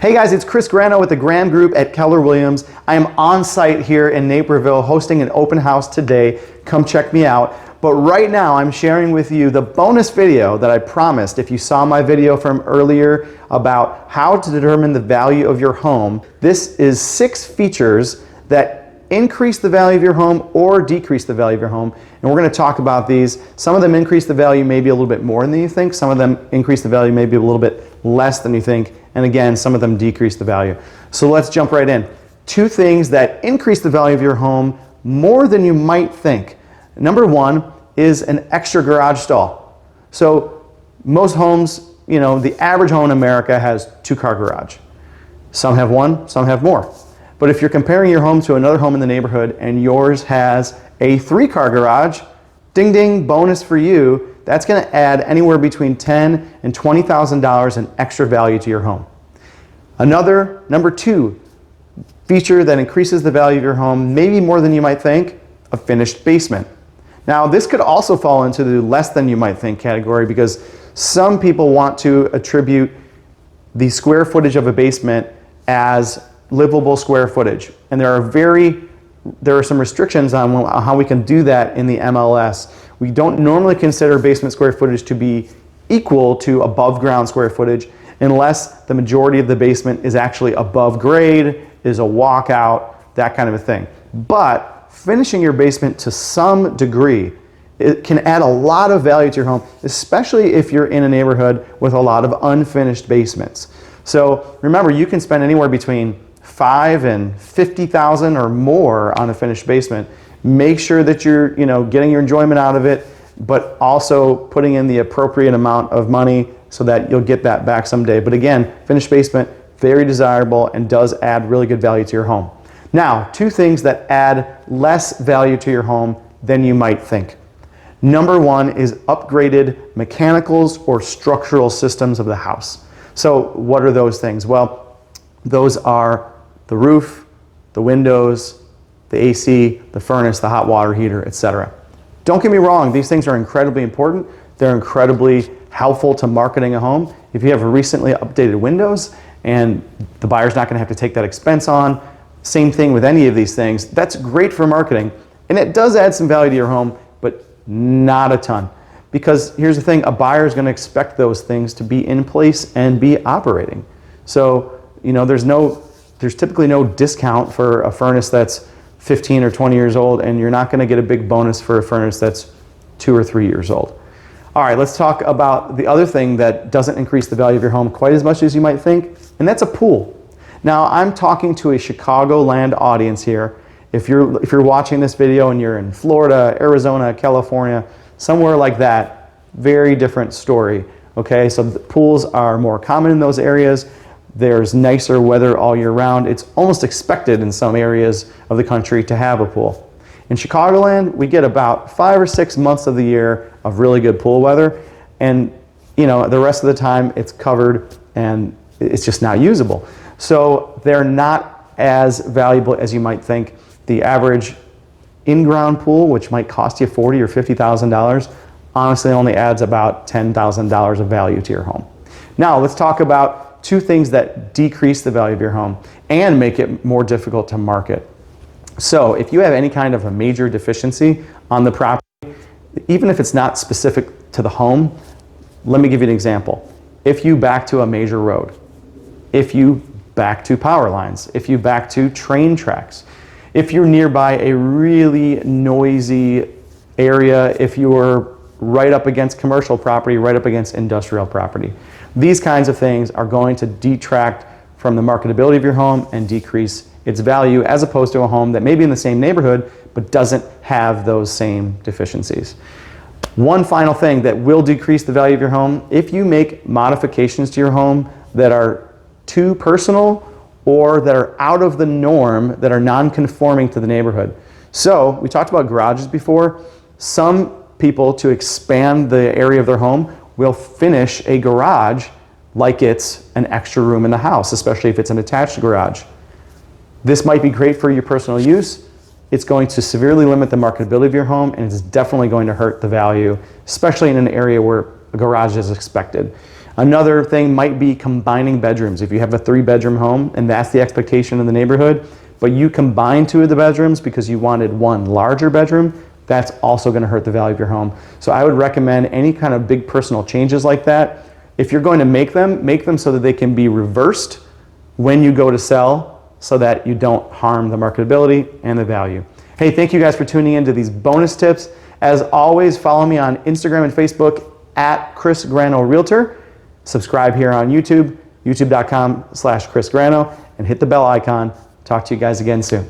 Hey guys, it's Chris Grano with the Graham Group at Keller Williams. I am on site here in Naperville hosting an open house today. Come check me out. But right now I'm sharing with you the bonus video that I promised. If you saw my video from earlier about how to determine the value of your home, this is 6 features that increase the value of your home or decrease the value of your home. And we're going to talk about these. Some of them increase the value maybe a little bit more than you think. Some of them increase the value maybe a little bit less than you think. And again, some of them decrease the value. So let's jump right in. 2 things that increase the value of your home more than you might think. Number 1 is an extra garage stall. So most homes, the average home in America has 2-car garage. Some have 1, some have more. But if you're comparing your home to another home in the neighborhood and yours has a 3-car garage, ding ding, bonus for you, that's going to add anywhere between $10,000 and $20,000 in extra value to your home. Number 2 feature that increases the value of your home, maybe more than you might think, a finished basement. Now this could also fall into the less than you might think category because some people want to attribute the square footage of a basement as livable square footage. And there are some restrictions on how we can do that in the MLS. We don't normally consider basement square footage to be equal to above ground square footage unless the majority of the basement is actually above grade, is a walkout, that kind of a thing. But finishing your basement to some degree, it can add a lot of value to your home, especially if you're in a neighborhood with a lot of unfinished basements. So remember, you can spend anywhere between $5,000 and $50,000 or more on a finished basement. Make sure that you're getting your enjoyment out of it, but also putting in the appropriate amount of money so that you'll get that back someday. But again, finished basement, very desirable and does add really good value to your home. Now, 2 things that add less value to your home than you might think. Number 1 is upgraded mechanicals or structural systems of the house. So what are those things? Well, those are the roof, the windows, the AC, the furnace, the hot water heater, etc. Don't get me wrong, these things are incredibly important. They're incredibly helpful to marketing a home. If you have recently updated windows and the buyer's not going to have to take that expense on, same thing with any of these things, that's great for marketing. And it does add some value to your home, but not a ton. Because here's the thing, a buyer is going to expect those things to be in place and be operating. So, there's typically no discount for a furnace that's 15 or 20 years old, and you're not going to get a big bonus for a furnace that's 2 or 3 years old. All right, let's talk about the other thing that doesn't increase the value of your home quite as much as you might think, and that's a pool. Now, I'm talking to a Chicagoland audience here. If you're watching this video and you're in Florida, Arizona, California, somewhere like that, very different story. Okay, so the pools are more common in those areas. There's nicer weather all year round. It's almost expected in some areas of the country to have a pool. In Chicagoland, we get about 5 or 6 months of the year of really good pool weather, and the rest of the time it's covered and it's just not usable. So they're not as valuable as you might think. The average in-ground pool, which might cost you $40,000 or $50,000, honestly only adds about $10,000 of value to your home. Now let's talk about 2 things that decrease the value of your home and make it more difficult to market. So if you have any kind of a major deficiency on the property, even if it's not specific to the home, let me give you an example. If you back to a major road, if you back to power lines, if you back to train tracks, if you're nearby a really noisy area, if you're right up against commercial property, right up against industrial property, these kinds of things are going to detract from the marketability of your home and decrease its value as opposed to a home that may be in the same neighborhood but doesn't have those same deficiencies. One final thing that will decrease the value of your home, if you make modifications to your home that are too personal or that are out of the norm, that are non-conforming to the neighborhood. So we talked about garages before. Some people, to expand the area of their home, will finish a garage like it's an extra room in the house, especially if it's an attached garage. This might be great for your personal use. It's going to severely limit the marketability of your home, and it's definitely going to hurt the value, especially in an area where a garage is expected. Another thing might be combining bedrooms. If you have a 3-bedroom home and that's the expectation in the neighborhood, but you combine 2 of the bedrooms because you wanted 1 larger bedroom, that's also going to hurt the value of your home. So I would recommend any kind of big personal changes like that. If you're going to make them so that they can be reversed when you go to sell, so that you don't harm the marketability and the value. Hey, thank you guys for tuning in to these bonus tips. As always, follow me on Instagram and Facebook at Chris Grano Realtor. Subscribe here on YouTube, youtube.com/Chris Grano, and hit the bell icon. Talk to you guys again soon.